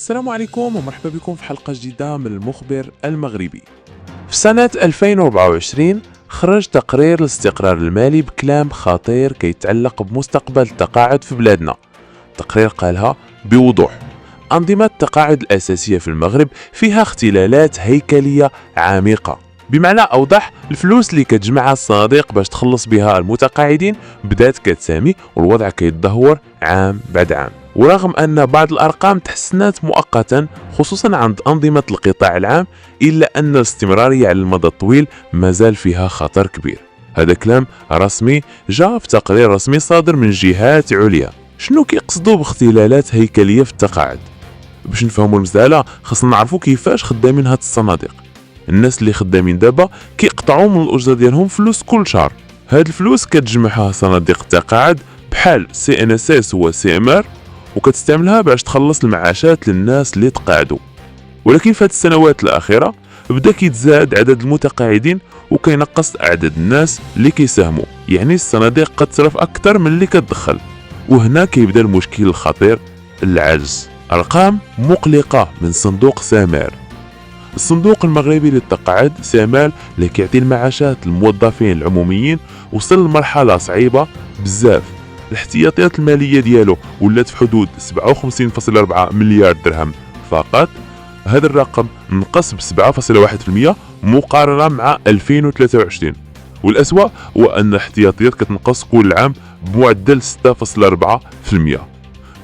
السلام عليكم ومرحبا بكم في حلقة جديدة من المخبر المغربي. في سنة 2024 خرج تقرير الاستقرار المالي بكلام خطير كيتعلق بمستقبل التقاعد في بلادنا. التقرير قالها بوضوح: أنظمة التقاعد الأساسية في المغرب فيها اختلالات هيكلية عميقة. بمعنى أوضح، الفلوس اللي كتجمعها الصناديق باش تخلص بها المتقاعدين بدات كتسامي والوضع كيتدهور عام بعد عام. ورغم أن بعض الأرقام تحسنت مؤقتا خصوصا عند أنظمة القطاع العام، إلا أن الاستمرارية على المدى الطويل مازال فيها خطر كبير. هذا كلام رسمي جاء في تقرير رسمي صادر من جهات عليا. شنو كيقصدوا باختلالات هيكلية في التقاعد؟ باش نفهموا المسألة خاصنا نعرفوا كيفاش خدامين هاد الصناديق. الناس اللي خدامين دابا كيقطعوا من الأجرة ديالهم فلوس كل شهر. هاد الفلوس كتجمعها صناديق التقاعد بحال CNSS و CMR وكتستعملها باش تخلص المعاشات للناس اللي تقاعدوا. ولكن في هاد السنوات الأخيرة بدا كيتزاد عدد المتقاعدين وكينقص عدد الناس اللي كيساهموا، يعني الصناديق قد تصرف أكثر من اللي كتدخل. وهنا كيبدا المشكل الخطير، العجز. أرقام مقلقة من صندوق سامر، الصندوق المغربي للتقاعد سامال اللي كيعطي المعاشات للموظفين العموميين، وصل لمرحلة صعيبة بزاف. الاحتياطيات المالية ديالو ولات في حدود 57.4 مليار درهم فقط. هذا الرقم نقص ب 7.1% مقارنة مع 2023. والأسوأ هو أن الاحتياطيات كتنقص كل عام بمعدل 6.4%.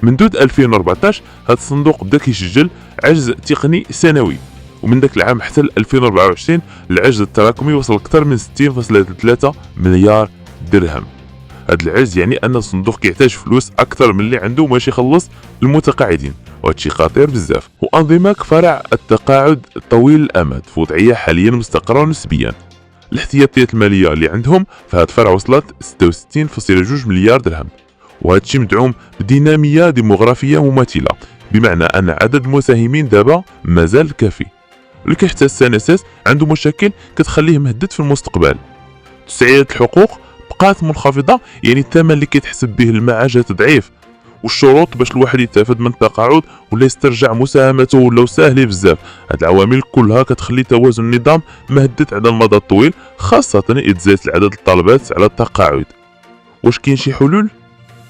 من دود 2014 هذا الصندوق بدا كيسجل عجز تقني سنوي، ومن ذاك العام حتى 2024 العجز التراكمي وصل أكثر من 60.3 مليار درهم. هذا العجز يعني أن الصندوق كيحتاج فلوس أكثر من اللي عنده باش يخلص المتقاعدين، وهذا شيء خطير بزاف. وأنظمة كفرع التقاعد طويل الأمد في وضعية حاليا مستقرة نسبيا. الاحتياطيات المالية اللي عندهم في هذا الفرع وصلت 66.2 مليار درهم، وهذا الشيء مدعوم بدينامية ديموغرافية مماثلة، بمعنى أن عدد المساهمين دابا مازال كافي. اللي كيحتاج CNSS عنده مشاكل كتخليه مهدد في المستقبل. تسعيرات الحقوق بقات منخفضة، يعني الثمن اللي كيتحسب به المعاشات ضعيف، والشروط باش الواحد يتفاد من التقاعد ولا يسترجع مساهمته ولاو ساهلين بزاف. هاد العوامل كلها كتخلي توازن النظام مهدد على المدى الطويل، خاصة إذا زادت عدد الطلبات على التقاعد. واش كاين شي حلول؟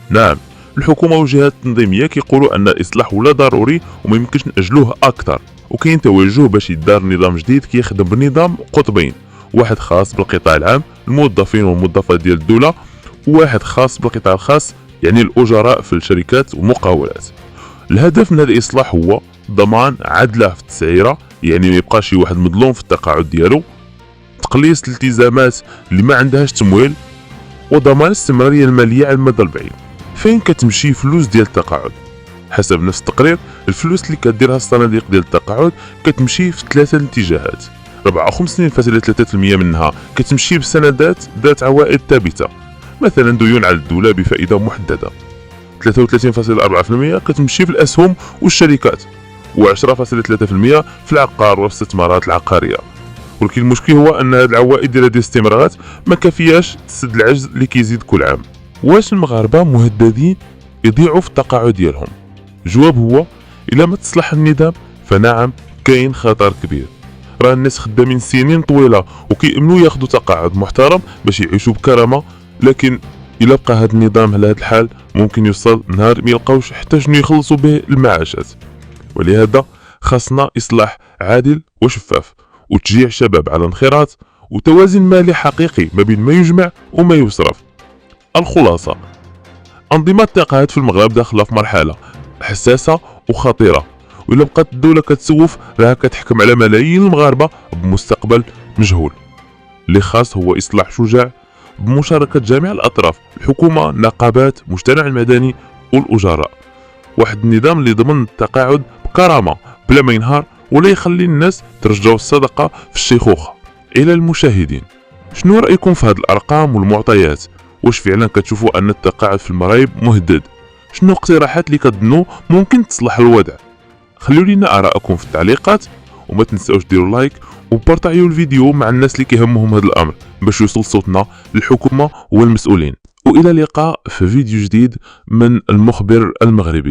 نعم، الحكومة والجهات التنظيمية كيقولوا أن الإصلاح ولا ضروري وما يمكنش نأجلوه أكثر، وكاين توجه باش يدار نظام جديد كيخدم بنظام قطبين، واحد خاص بالقطاع العام الموظفين والموظفات ديال الدولة، وواحد خاص بالقطاع الخاص يعني الأجراء في الشركات والمقاولات. الهدف من هذا الإصلاح هو ضمان عدله في التسعيرة، يعني ما يبقاش شي واحد مظلوم في التقاعد ديالو، تقليص الالتزامات اللي ما عندهاش تمويل، وضمان الاستمرارية المالية على المدى البعيد. فين كتمشي فلوس ديال التقاعد؟ حسب نفس التقرير الفلوس اللي كديرها الصناديق ديال التقاعد كتمشي في 3 اتجاهات. 54.3% منها كتمشي بسندات ذات عوائد ثابته، مثلا ديون على الدوله بفائده محدده. 33.4% كتمشي في الاسهم والشركات، و10.3% في العقار والاستثمارات العقاريه. ولكن المشكل هو ان هذه العوائد ديال هذه الاستثمارات ما كافياش تسد العجز اللي كيزيد كل عام. واش المغاربه مهددين يضيعوا في التقاعد ديالهم؟ الجواب هو إلا ما تصلح النظام فنعم كاين خطر كبير. راه الناس خدامين سنين طويلة وكيأمنوا ياخدوا تقاعد محترم باش يعيشوا بكرامة، لكن إلا بقى هذا النظام على هذا الحال ممكن يوصل نهار ما يلقاوش حتى شنو يخلصوا به المعاشات. ولهذا خاصنا إصلاح عادل وشفاف، وتشجيع الشباب على الانخراط، وتوازن مالي حقيقي ما بين ما يجمع وما يصرف. الخلاصة: أنظمة التقاعد في المغرب داخلة في مرحلة حساسة وخطيرة، وإلا بقات الدولة كتسوف راها كتحكم على ملايين المغاربة بمستقبل مجهول. اللي خاص هو إصلاح شجاع بمشاركة جميع الأطراف، الحكومة، النقابات، المجتمع المدني والأجراء. واحد النظام اللي ضمن التقاعد بكرامة بلا ما ينهار ولا يخلي الناس ترجعوا الصدقة في الشيخوخة. إلى المشاهدين، شنو رأيكم في هذه الأرقام والمعطيات؟ واش فعلا كتشوفوا أن التقاعد في المغرب مهدد؟ شنو اقتراحات اللي كتظنوا ممكن تصلح الوضع؟ خليوا لنا آراءكم في التعليقات، وما تنساوش ديروا لايك وبارطاجيو الفيديو مع الناس اللي كيهمهم هذا الأمر باش يوصل صوتنا للحكومة والمسؤولين. وإلى اللقاء في فيديو جديد من المخبر المغربي.